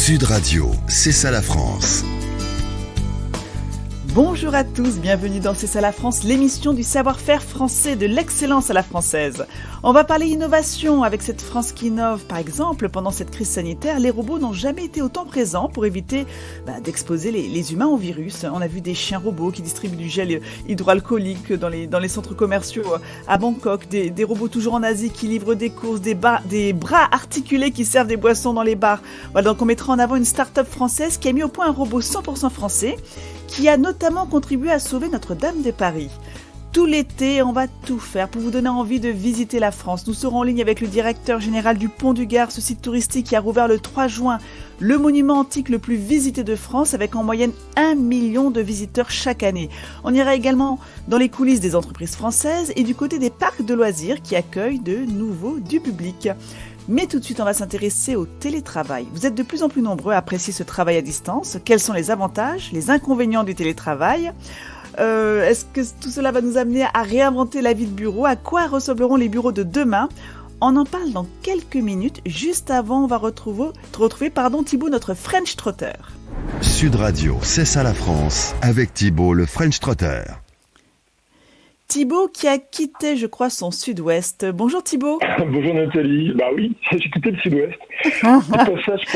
Sud Radio, c'est ça la France. Bonjour à tous, bienvenue dans C'est ça la France, l'émission du savoir-faire français, de l'excellence à la française. On va parler innovation avec cette France qui innove. Par exemple, pendant cette crise sanitaire, les robots n'ont jamais été autant présents pour éviter d'exposer les humains au virus. On a vu des chiens robots qui distribuent du gel hydroalcoolique dans les centres commerciaux à Bangkok, des robots toujours en Asie qui livrent des courses, des bras articulés qui servent des boissons dans les bars. Voilà, donc on mettra en avant une start-up française qui a mis au point un robot 100% français qui a notamment contribué à sauver Notre-Dame de Paris. Tout l'été, on va tout faire pour vous donner envie de visiter la France. Nous serons en ligne avec le directeur général du Pont du Gard, ce site touristique qui a rouvert le 3 juin, le monument antique le plus visité de France, avec en moyenne 1 million de visiteurs chaque année. On ira également dans les coulisses des entreprises françaises et du côté des parcs de loisirs qui accueillent de nouveau du public. Mais tout de suite, on va s'intéresser au télétravail. Vous êtes de plus en plus nombreux à apprécier ce travail à distance. Quels sont les avantages, les inconvénients du télétravail ? Est-ce que tout cela va nous amener à réinventer la vie de bureau ? À quoi ressembleront les bureaux de demain ? On en parle dans quelques minutes. Juste avant, on va retrouver Thibaut, notre French Trotter. Sud Radio, c'est ça la France, avec Thibaut, le French Trotter. Thibaut qui a quitté, je crois, son sud-ouest. Bonjour Thibaut. Bonjour Nathalie. Bah oui, j'ai quitté le sud-ouest.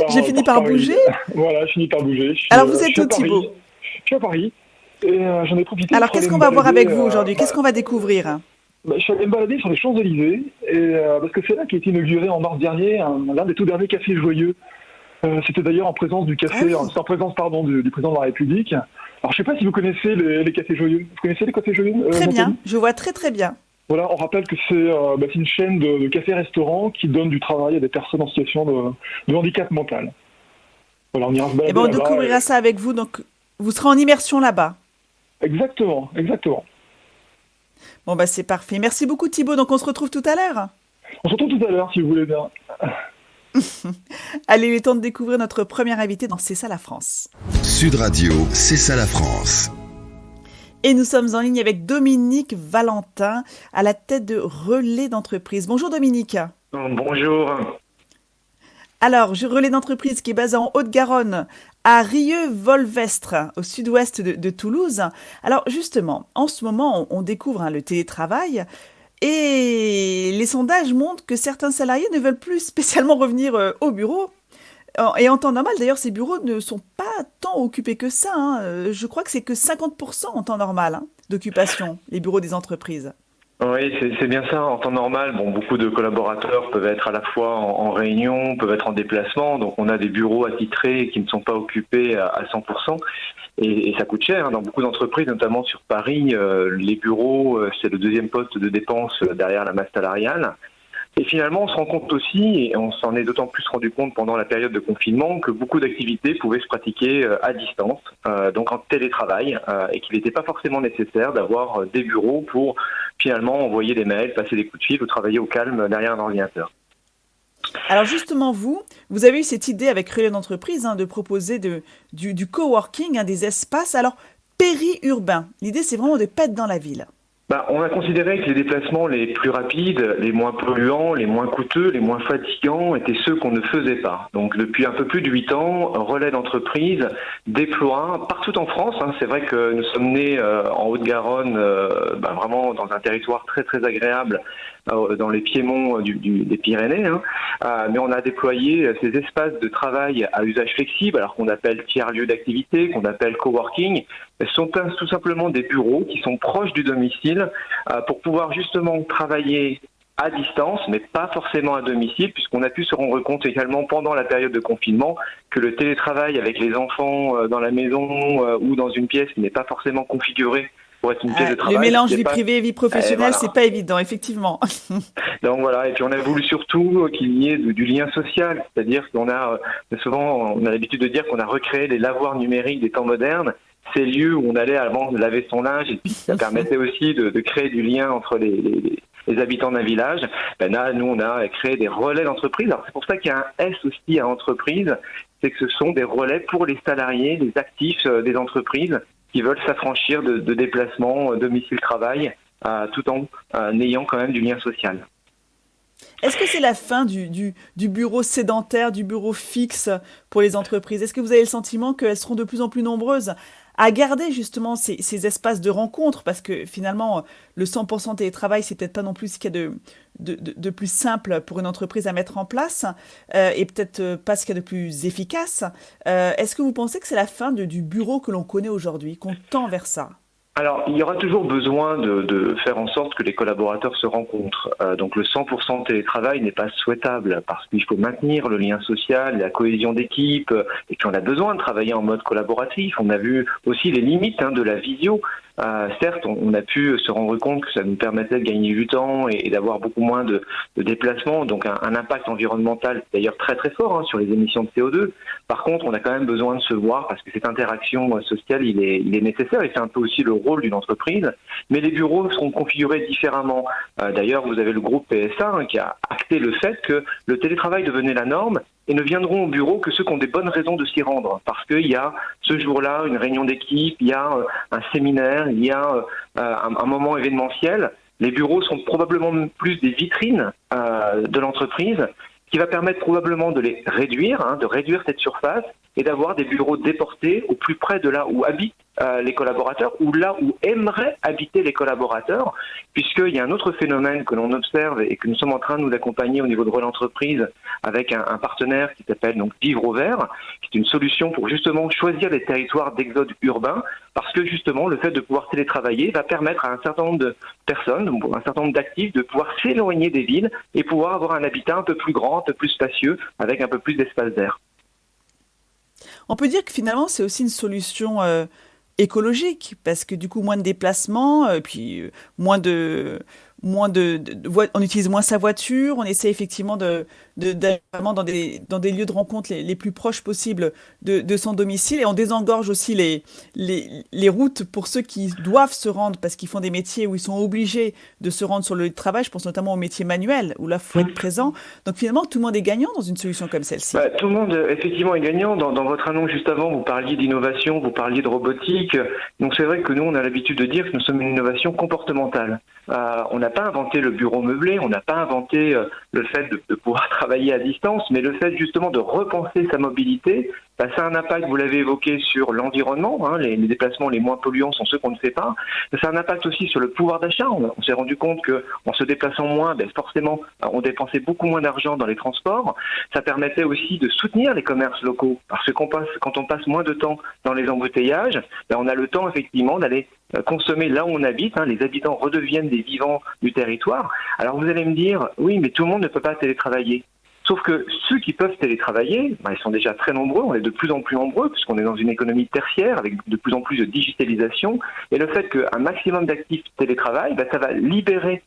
J'ai fini par bouger. Voilà, j'ai fini par bouger. Alors vous êtes où Thibaut ? Je suis à Paris et j'en ai profité. Alors qu'est-ce qu'on va voir avec vous aujourd'hui ? Qu'est-ce qu'on va découvrir ? Je suis allé me balader sur les Champs-Élysées parce que c'est là qu'a été inauguré en mars dernier l'un des tout derniers cafés joyeux. C'était d'ailleurs en présence du président de la République. Alors, je ne sais pas si vous connaissez les cafés joyeux. Vous connaissez les cafés joyeux Très bien, Nathalie ? je vois très très bien. Voilà, on rappelle que c'est une chaîne de cafés-restaurants qui donne du travail à des personnes en situation de handicap mental. Voilà, on ira se balader on découvrira ça avec vous, donc vous serez en immersion là-bas. Exactement. Bon, c'est parfait. Merci beaucoup Thibaut, donc on se retrouve tout à l'heure. On se retrouve tout à l'heure, si vous voulez bien. Allez, il est temps de découvrir notre première invitée dans C'est ça la France. Sud Radio, c'est ça la France. Et nous sommes en ligne avec Dominique Valentin, à la tête de Relais d'entreprise. Bonjour Dominique. Bonjour. Alors, Relais d'entreprise qui est basé en Haute-Garonne, à Rieux-Volvestre, au sud-ouest de Toulouse. Alors justement, en ce moment, on découvre le télétravail. Et les sondages montrent que certains salariés ne veulent plus spécialement revenir au bureau. Et en temps normal, d'ailleurs, ces bureaux ne sont pas tant occupés que ça. Je crois que c'est que 50% en temps normal d'occupation, les bureaux des entreprises. Oui, c'est bien ça. En temps normal, beaucoup de collaborateurs peuvent être à la fois en réunion, peuvent être en déplacement. Donc, on a des bureaux attitrés qui ne sont pas occupés à 100%. Et ça coûte cher. Dans beaucoup d'entreprises, notamment sur Paris, les bureaux, c'est le deuxième poste de dépense derrière la masse salariale. Et finalement, on se rend compte aussi, et on s'en est d'autant plus rendu compte pendant la période de confinement, que beaucoup d'activités pouvaient se pratiquer à distance, donc en télétravail, et qu'il n'était pas forcément nécessaire d'avoir des bureaux pour finalement envoyer des mails, passer des coups de fil ou travailler au calme derrière un ordinateur. Alors justement, vous avez eu cette idée avec Relais d'entreprise de proposer du coworking, des espaces périurbains. L'idée, c'est vraiment de ne pas être dans la ville. On a considéré que les déplacements les plus rapides, les moins polluants, les moins coûteux, les moins fatigants étaient ceux qu'on ne faisait pas. Donc depuis un peu plus de 8 ans, Relais d'entreprise déploie partout en France. C'est vrai que nous sommes nés en Haute-Garonne, vraiment dans un territoire très très agréable, dans les piémonts des Pyrénées. Mais on a déployé ces espaces de travail à usage flexible, alors qu'on appelle tiers-lieux d'activité, qu'on appelle coworking. Ce sont tout simplement des bureaux qui sont proches du domicile pour pouvoir justement travailler à distance, mais pas forcément à domicile, puisqu'on a pu se rendre compte également pendant la période de confinement que le télétravail avec les enfants dans la maison ou dans une pièce n'est pas forcément configuré pour être une pièce de travail. Le mélange vie privée et vie professionnelle, c'est pas évident, effectivement. Donc voilà, et puis on a voulu surtout qu'il y ait du lien social, c'est-à-dire qu'on a souvent, on a l'habitude de dire qu'on a recréé les lavoirs numériques des temps modernes, ces lieux où on allait avant laver son linge, et puis ça permettait aussi de créer du lien entre les habitants d'un village. Là, nous, on a créé des relais d'entreprise. Alors, c'est pour ça qu'il y a un S aussi à entreprise, c'est que ce sont des relais pour les salariés, les actifs des entreprises qui veulent s'affranchir de déplacements domicile-travail, tout en ayant quand même du lien social. Est-ce que c'est la fin du bureau sédentaire, du bureau fixe pour les entreprises? Est-ce que vous avez le sentiment qu'elles seront de plus en plus nombreuses à garder justement ces espaces de rencontre? Parce que finalement, le 100% télétravail, c'est peut-être pas non plus ce qu'il y a de plus simple pour une entreprise à mettre en place et peut-être pas ce qu'il y a de plus efficace. Est-ce que vous pensez que c'est la fin du bureau que l'on connaît aujourd'hui, qu'on tend vers ça? Alors, il y aura toujours besoin de faire en sorte que les collaborateurs se rencontrent. Donc, le 100% télétravail n'est pas souhaitable parce qu'il faut maintenir le lien social, la cohésion d'équipe, et puis on a besoin de travailler en mode collaboratif. On a vu aussi les limites de la visio. Certes, on a pu se rendre compte que ça nous permettait de gagner du temps et d'avoir beaucoup moins de déplacements, donc un impact environnemental d'ailleurs très très fort sur les émissions de CO2. Par contre, on a quand même besoin de se voir parce que cette interaction sociale, il est nécessaire et c'est un peu aussi le rôle d'une entreprise. Mais les bureaux seront configurés différemment. D'ailleurs, vous avez le groupe PSA qui a acté le fait que le télétravail devenait la norme et ne viendront au bureau que ceux qui ont des bonnes raisons de s'y rendre. Parce qu'il y a ce jour-là une réunion d'équipe, il y a un séminaire, il y a un moment événementiel. Les bureaux sont probablement plus des vitrines de l'entreprise, ce qui va permettre probablement de les réduire, de réduire cette surface et d'avoir des bureaux déportés au plus près de là où habitent les collaborateurs ou là où aimeraient habiter les collaborateurs, puisqu'il y a un autre phénomène que l'on observe et que nous sommes en train de nous accompagner au niveau de Relais Entreprise avec un partenaire qui s'appelle donc Vivre au Vert, qui est une solution pour justement choisir les territoires d'exode urbain, parce que justement le fait de pouvoir télétravailler va permettre à un certain nombre de personnes, un certain nombre d'actifs de pouvoir s'éloigner des villes et pouvoir avoir un habitat un peu plus grand, un peu plus spacieux, avec un peu plus d'espace vert. On peut dire que finalement, c'est aussi une solution écologique, parce que du coup, moins de déplacements, puis on utilise moins sa voiture, on essaie effectivement d'aller vraiment dans des lieux de rencontre les plus proches possibles de son domicile, et on désengorge aussi les routes pour ceux qui doivent se rendre parce qu'ils font des métiers où ils sont obligés de se rendre sur le lieu de travail. Je pense notamment aux métiers manuels où là, il faut être présent. Donc finalement, tout le monde est gagnant dans une solution comme celle-ci. Tout le monde, effectivement, est gagnant. Dans votre annonce juste avant, vous parliez d'innovation, vous parliez de robotique. Donc c'est vrai que nous, on a l'habitude de dire que nous sommes une innovation comportementale. On n'a pas inventé le bureau meublé, on n'a pas inventé le fait de pouvoir travailler à distance, mais le fait justement de repenser sa mobilité, ça a un impact, vous l'avez évoqué, sur l'environnement. Les déplacements les moins polluants sont ceux qu'on ne fait pas. Ça a un impact aussi sur le pouvoir d'achat. On s'est rendu compte qu'en se déplaçant moins, forcément, on dépensait beaucoup moins d'argent dans les transports. Ça permettait aussi de soutenir les commerces locaux, parce que quand on passe moins de temps dans les embouteillages, on a le temps effectivement d'aller consommer là où on habite. Les habitants redeviennent des vivants du territoire. Alors vous allez me dire, oui, mais tout le monde ne peut pas télétravailler. Sauf que ceux qui peuvent télétravailler, ils sont déjà très nombreux, on est de plus en plus nombreux, puisqu'on est dans une économie tertiaire avec de plus en plus de digitalisation. Et le fait qu'un maximum d'actifs télétravaillent, ça va libérer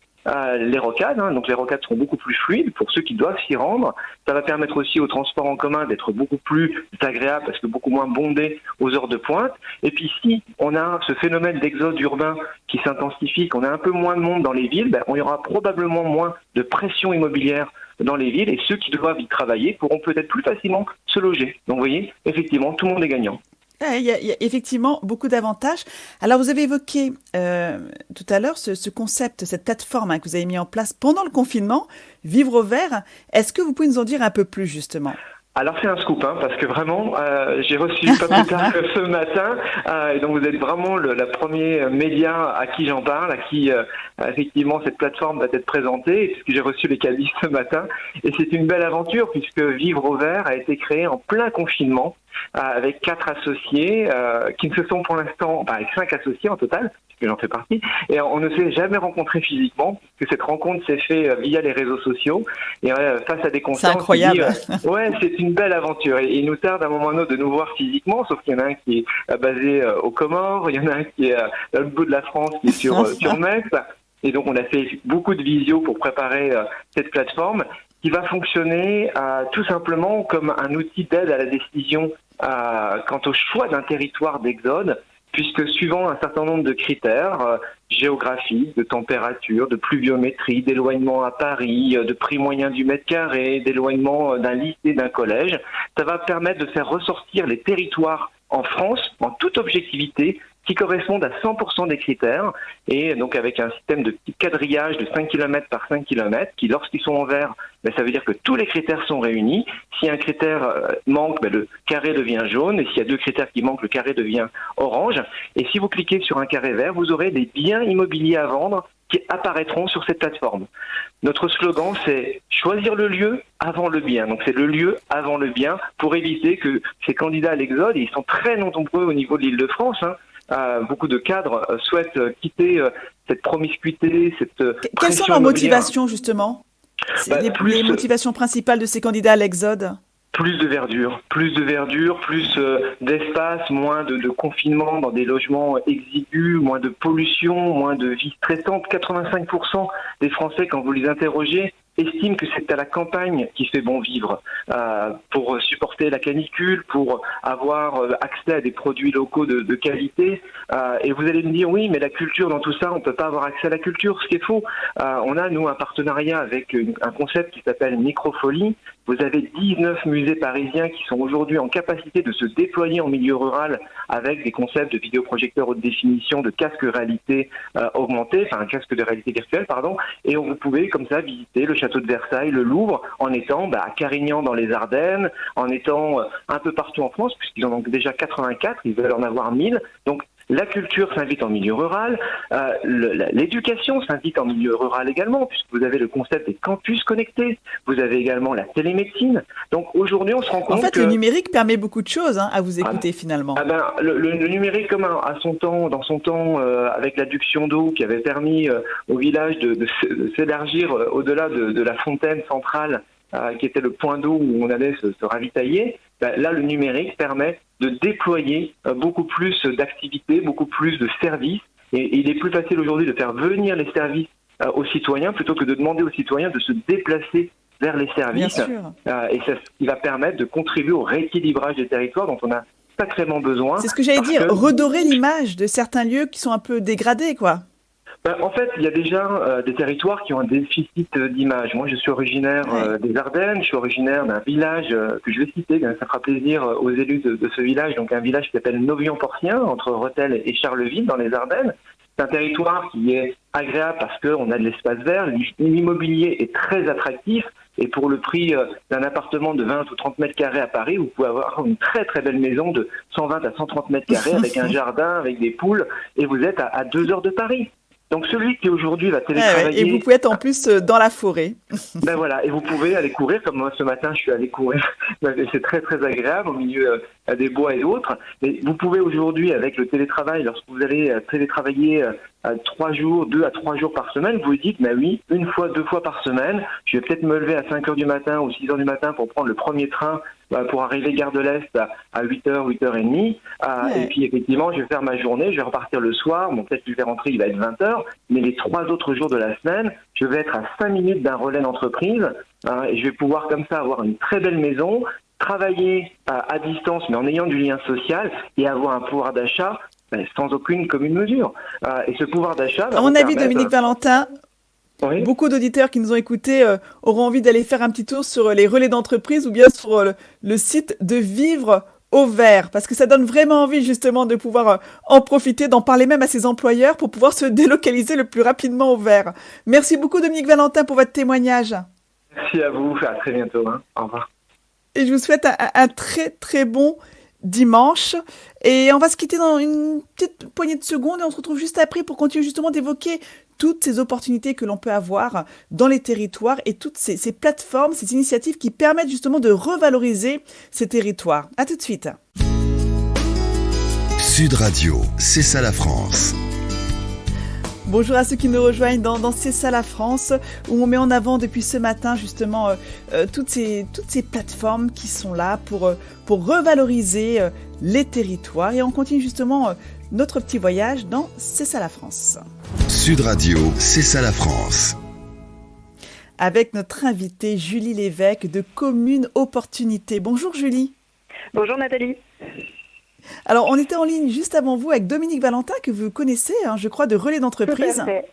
les rocades, donc les rocades seront beaucoup plus fluides pour ceux qui doivent s'y rendre. Ça va permettre aussi aux transports en commun d'être beaucoup plus agréable parce que beaucoup moins bondé aux heures de pointe. Et puis si on a ce phénomène d'exode urbain qui s'intensifie, qu'on a un peu moins de monde dans les villes, on y aura probablement moins de pression immobilière dans les villes et ceux qui doivent y travailler pourront peut-être plus facilement se loger. Donc vous voyez, effectivement, tout le monde est gagnant. Il y a effectivement beaucoup d'avantages. Alors, vous avez évoqué tout à l'heure ce concept, cette plateforme que vous avez mis en place pendant le confinement, Vivre au Vert. Est-ce que vous pouvez nous en dire un peu plus, justement ? Alors c'est un scoop, parce que vraiment, j'ai reçu pas plus tard que ce matin, et donc vous êtes vraiment la première média à qui j'en parle, à qui effectivement cette plateforme va être présentée, puisque j'ai reçu les cabis ce matin, et c'est une belle aventure puisque Vivre au Vert a été créé en plein confinement, avec 4 associés qui ne se sont pour l'instant, avec 5 associés en total, puisque j'en fais partie, et on ne s'est jamais rencontrés physiquement, puisque cette rencontre s'est faite via les réseaux sociaux, et face à des constats, c'est incroyable. Ouais, c'est une belle aventure, et il nous tarde à un moment ou de nous voir physiquement, sauf qu'il y en a un qui est basé aux Comores, il y en a un qui est dans le bout de la France, qui est sur Metz, et donc on a fait beaucoup de visio pour préparer cette plateforme, qui va fonctionner tout simplement comme un outil d'aide à la décision quant au choix d'un territoire d'exode, puisque suivant un certain nombre de critères géographiques, de température, de pluviométrie, d'éloignement à Paris, de prix moyen du mètre carré, d'éloignement d'un lycée, d'un collège, ça va permettre de faire ressortir les territoires en France, en toute objectivité, qui correspondent à 100% des critères, et donc avec un système de petit quadrillage de 5 km par 5 km, qui lorsqu'ils sont en vert, ça veut dire que tous les critères sont réunis. Si un critère manque, le carré devient jaune, et s'il y a 2 critères qui manquent, le carré devient orange. Et si vous cliquez sur un carré vert, vous aurez des biens immobiliers à vendre qui apparaîtront sur cette plateforme. Notre slogan, c'est choisir le lieu avant le bien. Donc c'est le lieu avant le bien pour éviter que ces candidats à l'Exode, ils sont très nombreux au niveau de l'Île-de-France, beaucoup de cadres souhaitent quitter cette promiscuité, cette pression. Quelles sont leurs motivations, justement? Les motivations principales de ces candidats à l'Exode? Plus de verdure, plus d'espace, moins de confinement dans des logements exigus, moins de pollution, moins de vie stressante. 85% des Français, quand vous les interrogez, estiment que c'est à la campagne qui fait bon vivre, pour supporter la canicule, pour avoir accès à des produits locaux de qualité. Et vous allez me dire, oui, mais la culture, dans tout ça, on ne peut pas avoir accès à la culture, ce qui est faux. On a, nous, un partenariat avec un concept qui s'appelle Microfolie. Vous avez 19 musées parisiens qui sont aujourd'hui en capacité de se déployer en milieu rural avec des concepts de vidéoprojecteurs haute définition, de casque réalité augmentée, enfin un casque de réalité virtuelle, pardon, et vous pouvez comme ça visiter le château de Versailles, le Louvre, en étant à Carignan dans les Ardennes, en étant un peu partout en France, puisqu'ils en ont déjà 84, ils veulent en avoir 1000. Donc la culture s'invite en milieu rural, l'éducation s'invite en milieu rural également, puisque vous avez le concept des campus connectés, vous avez également la télémédecine. Donc aujourd'hui, on se rend compte que... le numérique permet beaucoup de choses à vous écouter finalement. Le numérique, comme à son temps, dans son temps, avec l'adduction d'eau qui avait permis au village de s'élargir au-delà de la fontaine centrale, qui était le point d'eau où on allait se ravitailler, là, le numérique permet de déployer beaucoup plus d'activités, beaucoup plus de services. Et il est plus facile aujourd'hui de faire venir les services aux citoyens plutôt que de demander aux citoyens de se déplacer vers les services. Et ça, ce qui va permettre de contribuer au rééquilibrage des territoires dont on a sacrément besoin. C'est ce que j'allais dire, redorer l'image de certains lieux qui sont un peu dégradés, quoi. En fait, il y a déjà des territoires qui ont un déficit d'image. Moi, je suis originaire des Ardennes, je suis originaire d'un village que je vais citer, ça fera plaisir aux élus de ce village, donc un village qui s'appelle Novion-Porcien, entre Rethel et Charleville, dans les Ardennes. C'est un territoire qui est agréable parce qu'on a de l'espace vert, l'immobilier est très attractif, et pour le prix d'un appartement de 20 ou 30 mètres carrés à Paris, vous pouvez avoir une très très belle maison de 120 à 130 mètres carrés avec un jardin, avec des poules, et vous êtes à 2 heures de Paris. Donc celui qui aujourd'hui va télétravailler... Et vous pouvez être en plus dans la forêt. Voilà, et vous pouvez aller courir, comme moi ce matin je suis allé courir, c'est très très agréable au milieu des bois et d'autres. Mais vous pouvez aujourd'hui avec le télétravail, lorsque vous allez télétravailler 2 à 3 jours par semaine, vous vous dites, oui, 1 fois, 2 fois par semaine, je vais peut-être me lever à 5 heures du matin ou 6 heures du matin pour prendre le premier train pour arriver gare de l'Est à 8h, 8h30. Et puis effectivement, je vais faire ma journée, je vais repartir le soir. Bon, peut-être que je vais rentrer, il va être 20h. Mais les 3 autres jours de la semaine, je vais être à 5 minutes d'un relais d'entreprise. Et je vais pouvoir comme ça avoir une très belle maison, travailler à distance, mais en ayant du lien social et avoir un pouvoir d'achat sans aucune commune mesure. Et ce pouvoir d'achat... À mon avis, Dominique Valentin... Oui. Beaucoup d'auditeurs qui nous ont écoutés auront envie d'aller faire un petit tour sur les relais d'entreprise ou bien sur le site de Vivre au Vert, parce que ça donne vraiment envie justement de pouvoir en profiter, d'en parler même à ses employeurs pour pouvoir se délocaliser le plus rapidement au Vert. Merci beaucoup Dominique Valentin pour votre témoignage. Merci à vous, à très bientôt. Au revoir. Et je vous souhaite un très très bon dimanche. Et on va se quitter dans une petite poignée de secondes et on se retrouve juste après pour continuer justement d'évoquer toutes ces opportunités que l'on peut avoir dans les territoires et toutes ces plateformes, ces initiatives qui permettent justement de revaloriser ces territoires. À tout de suite. Sud Radio, c'est ça la France. Bonjour à ceux qui nous rejoignent dans C'est ça la France, où on met en avant depuis ce matin justement toutes ces plateformes qui sont là pour revaloriser les territoires. Et on continue justement notre petit voyage dans C'est ça la France. Sud Radio, c'est ça la France. Avec notre invitée Julie Lévesque de Commune Opportunité. Bonjour Julie. Bonjour Nathalie. Alors, on était en ligne juste avant vous avec Dominique Valentin, que vous connaissez, je crois, de Relais d'entreprise. Tout à fait.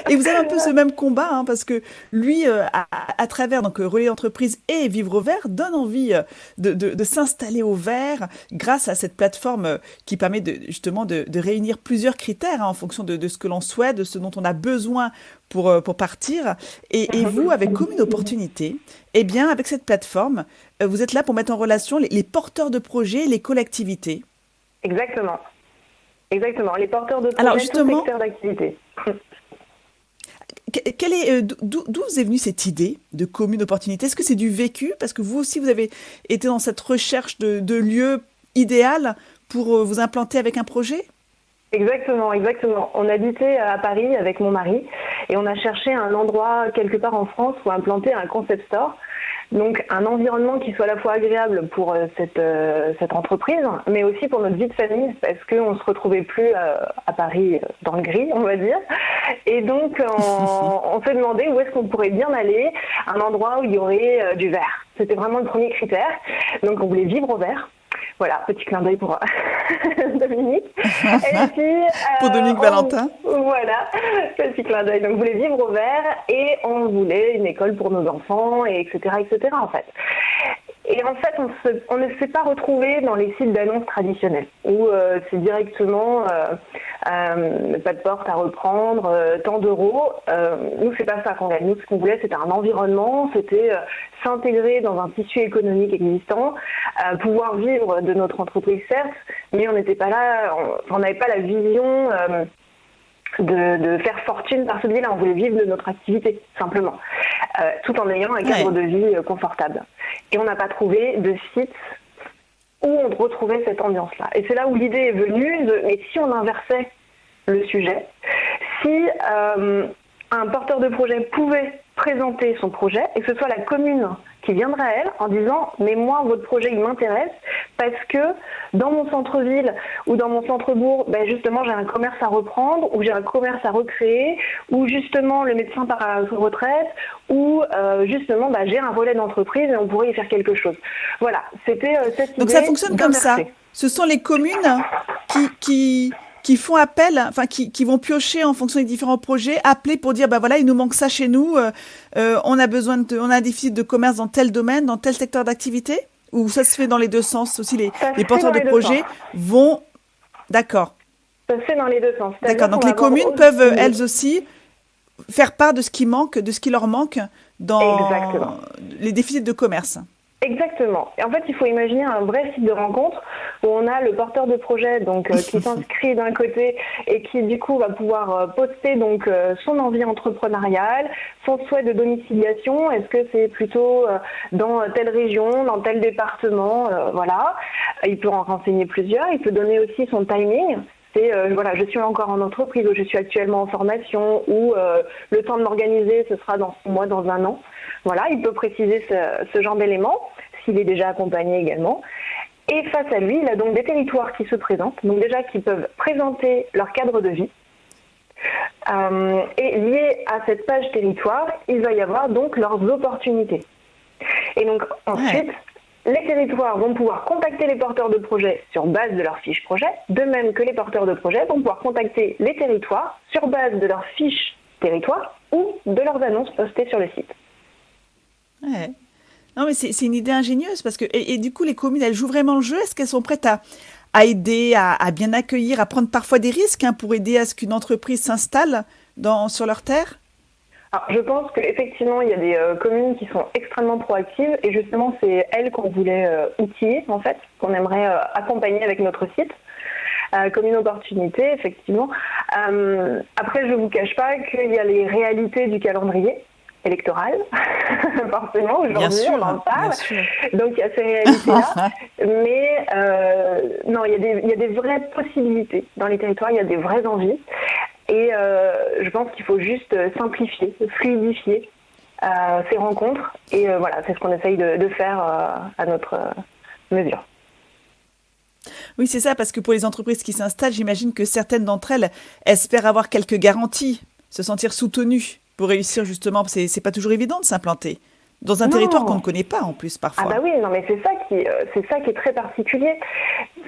Et vous avez un peu ce même combat, hein, parce que lui, à travers donc Relais Entreprise et Vivre au Vert, donne envie de s'installer au vert grâce à cette plateforme qui permet justement de réunir plusieurs critères, hein, en fonction de ce que l'on souhaite, de ce dont on a besoin pour partir. Et vous, avec Commune Opportunité, eh bien, avec cette plateforme, vous êtes là pour mettre en relation les porteurs de projets et les collectivités. Exactement. Exactement. Les porteurs de Alors projets, tout justement, secteur d'activité. d'où vous est venue cette idée de Commune Opportunité? Est-ce que c'est du vécu? Parce que vous aussi, vous avez été dans cette recherche de lieu idéal pour vous implanter avec un projet? Exactement, exactement. On habitait à Paris avec mon mari et on a cherché un endroit quelque part en France où implanter un concept store. Donc un environnement qui soit à la fois agréable pour cette entreprise, mais aussi pour notre vie de famille, parce qu'on ne se retrouvait plus à Paris dans le gris, on va dire. Et donc on s'est demandé où est-ce qu'on pourrait bien aller, un endroit où il y aurait du vert. C'était vraiment le premier critère. Donc on voulait vivre au vert. Voilà, petit clin d'œil pour Dominique. Et puis, Pour Dominique Valentin. Voilà, petit clin d'œil. Donc, on voulait vivre au vert et on voulait une école pour nos enfants, et etc., en fait. Et en fait, on ne s'est pas retrouvé dans les sites d'annonces traditionnels où c'est directement pas de porte à reprendre, tant d'euros. Nous, c'est pas ça qu'on gagne. Nous, ce qu'on voulait, c'était un environnement, c'était s'intégrer dans un tissu économique existant, pouvoir vivre de notre entreprise, certes, mais on n'était pas là, on n'avait pas la vision de faire fortune par ce biais-là. On voulait vivre de notre activité, simplement, tout en ayant un cadre de vie confortable. Et on n'a pas trouvé de site où on retrouvait cette ambiance-là. Et c'est là où l'idée est venue mais si on inversait le sujet, si un porteur de projet pouvait présenter son projet et que ce soit la commune qui viendrait à elle en disant « mais moi, votre projet, il m'intéresse parce que dans mon centre-ville ou dans mon centre-bourg, ben justement, j'ai un commerce à reprendre ou j'ai un commerce à recréer ou justement, le médecin part à sa retraite ou justement, ben, j'ai un relais d'entreprise et on pourrait y faire quelque chose. » Voilà, c'était cette idée. Donc ça fonctionne comme ça. Ce sont les communes qui font appel, enfin qui vont piocher en fonction des différents projets, appeler pour dire bah voilà, il nous manque ça chez nous, on a besoin on a un déficit de commerce dans tel domaine, dans tel secteur d'activité, ou ça se fait dans les deux sens aussi, les porteurs de projets vont, d'accord. Ça se fait dans les deux sens. D'accord, donc les communes peuvent elles aussi faire part de ce qui manque, de ce qui leur manque dans les déficits de commerce. Exactement. Et en fait, il faut imaginer un vrai site de rencontre où on a le porteur de projet donc qui s'inscrit d'un côté et qui du coup va pouvoir poster donc son envie entrepreneuriale, son souhait de domiciliation. Est-ce que c'est plutôt dans telle région, dans tel département, voilà. Il peut en renseigner plusieurs. Il peut donner aussi son timing. C'est voilà, je suis encore en entreprise ou je suis actuellement en formation ou le temps de m'organiser, ce sera dans 6 mois, dans 1 an. Voilà, il peut préciser ce genre d'éléments, s'il est déjà accompagné également. Et face à lui, il a donc des territoires qui se présentent, donc déjà qui peuvent présenter leur cadre de vie. Et lié à cette page territoire, il va y avoir donc leurs opportunités. Et donc ensuite, les territoires vont pouvoir contacter les porteurs de projets sur base de leur fiche projet, de même que les porteurs de projets vont pouvoir contacter les territoires sur base de leur fiche territoire ou de leurs annonces postées sur le site. Ouais. Non, mais c'est une idée ingénieuse parce que et du coup les communes elles jouent vraiment le jeu. Est-ce qu'elles sont prêtes à aider, à bien accueillir, à prendre parfois des risques pour aider à ce qu'une entreprise s'installe sur leur terre? Alors, je pense qu'effectivement il y a des communes qui sont extrêmement proactives et justement c'est elles qu'on voulait outiller en fait, qu'on aimerait accompagner avec notre site. Comme une opportunité, effectivement. Après, je ne vous cache pas qu'il y a les réalités du calendrier électoral, forcément, aujourd'hui, on en parle. Donc, il y a ces réalités-là. Mais non, il y a des vraies possibilités dans les territoires, il y a des vraies envies. Et je pense qu'il faut juste simplifier, fluidifier ces rencontres. Et voilà, c'est ce qu'on essaye de faire à notre mesure. Oui, c'est ça, parce que pour les entreprises qui s'installent, j'imagine que certaines d'entre elles espèrent avoir quelques garanties, se sentir soutenues pour réussir justement. C'est pas toujours évident de s'implanter dans un territoire qu'on ne connaît pas en plus parfois. Ah bah oui, non mais c'est ça qui est très particulier.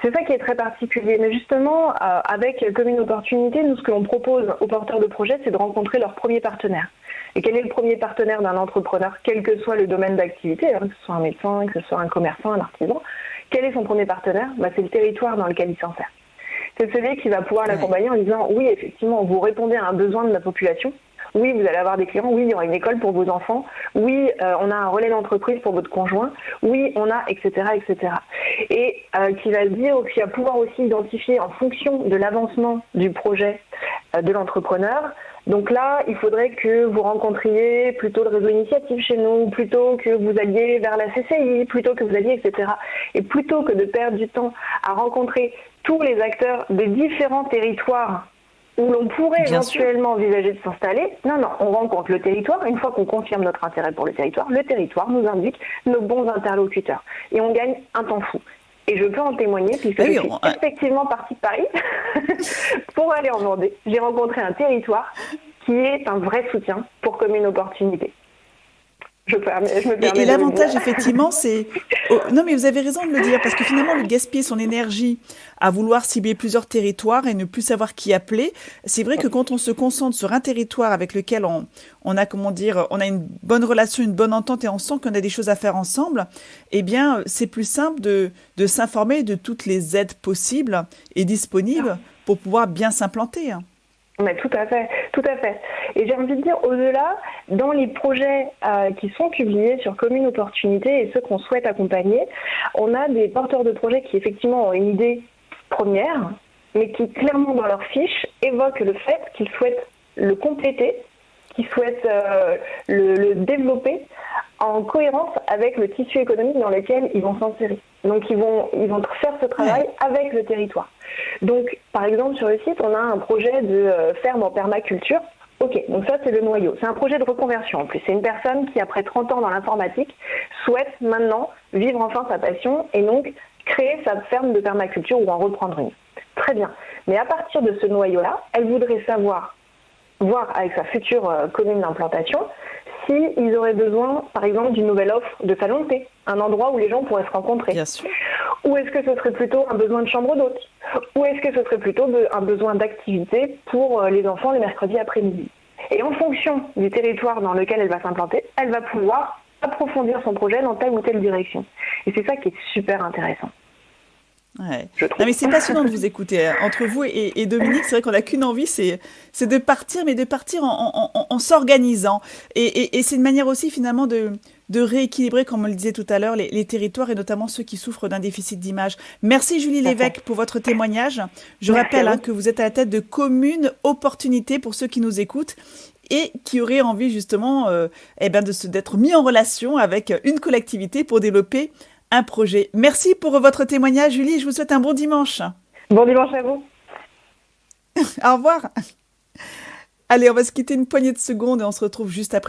C'est ça qui est très particulier. Mais justement, avec Commune Opportunité, nous, ce que l'on propose aux porteurs de projets, c'est de rencontrer leur premier partenaire. Et quel est le premier partenaire d'un entrepreneur, quel que soit le domaine d'activité, que ce soit un médecin, que ce soit un commerçant, un artisan? Quel est son premier partenaire? C'est le territoire dans lequel il s'insère. C'est celui qui va pouvoir l'accompagner en disant « Oui, effectivement, vous répondez à un besoin de la population. Oui, vous allez avoir des clients. Oui, il y aura une école pour vos enfants. Oui, on a un relais d'entreprise pour votre conjoint. Oui, on a, etc., etc. » Et qui va pouvoir aussi identifier en fonction de l'avancement du projet de l'entrepreneur. Donc là, il faudrait que vous rencontriez plutôt le réseau initiative chez nous, plutôt que vous alliez vers la CCI, plutôt que vous alliez, etc. Et plutôt que de perdre du temps à rencontrer tous les acteurs des différents territoires où l'on pourrait éventuellement envisager de s'installer. Non, on rencontre le territoire. Une fois qu'on confirme notre intérêt pour le territoire nous indique nos bons interlocuteurs. Et on gagne un temps fou. Et je peux en témoigner puisque je suis effectivement partie de Paris pour aller en Vendée. J'ai rencontré un territoire qui est un vrai soutien pour Commune Opportunité. Et l'avantage, effectivement, c'est... Non, mais vous avez raison de le dire, parce que finalement, le gaspiller son énergie à vouloir cibler plusieurs territoires et ne plus savoir qui appeler, c'est vrai que quand on se concentre sur un territoire avec lequel on a, on a une bonne relation, une bonne entente et on sent qu'on a des choses à faire ensemble, eh bien, c'est plus simple de s'informer de toutes les aides possibles et disponibles pour pouvoir bien s'implanter. Mais tout à fait, tout à fait. Et j'ai envie de dire, au-delà, dans les projets qui sont publiés sur Commune Opportunité et ceux qu'on souhaite accompagner, on a des porteurs de projets qui effectivement ont une idée première, mais qui clairement dans leur fiche évoquent le fait qu'ils souhaitent le compléter, qu'ils souhaitent le développer en cohérence avec le tissu économique dans lequel ils vont s'insérer. Donc ils vont faire ce travail avec le territoire. Donc par exemple sur le site, on a un projet de ferme en permaculture. Ok, donc ça c'est le noyau. C'est un projet de reconversion en plus. C'est une personne qui après 30 ans dans l'informatique souhaite maintenant vivre enfin sa passion et donc créer sa ferme de permaculture ou en reprendre une. Très bien. Mais à partir de ce noyau-là, elle voudrait voir avec sa future commune d'implantation s'ils auraient besoin, par exemple, d'une nouvelle offre de salon de thé, un endroit où les gens pourraient se rencontrer. Bien sûr. Ou est-ce que ce serait plutôt un besoin de chambre d'hôte? Ou est-ce que ce serait plutôt un besoin d'activité pour les enfants le mercredi après-midi? Et en fonction du territoire dans lequel elle va s'implanter, elle va pouvoir approfondir son projet dans telle ou telle direction. Et c'est ça qui est super intéressant. Ouais. Non, mais c'est passionnant de vous écouter. Entre vous et Dominique, c'est vrai qu'on n'a qu'une envie, c'est de partir, mais de partir en s'organisant. Et c'est une manière aussi finalement de rééquilibrer, comme on le disait tout à l'heure, les territoires et notamment ceux qui souffrent d'un déficit d'image. Merci Julie Lévesque pour votre témoignage. Je rappelle que vous êtes à la tête de Commune Opportunité pour ceux qui nous écoutent et qui auraient envie justement d'être mis en relation avec une collectivité pour développer un projet. Merci pour votre témoignage, Julie. Je vous souhaite un bon dimanche. Bon dimanche à vous. Au revoir. Allez, on va se quitter une poignée de secondes et on se retrouve juste après.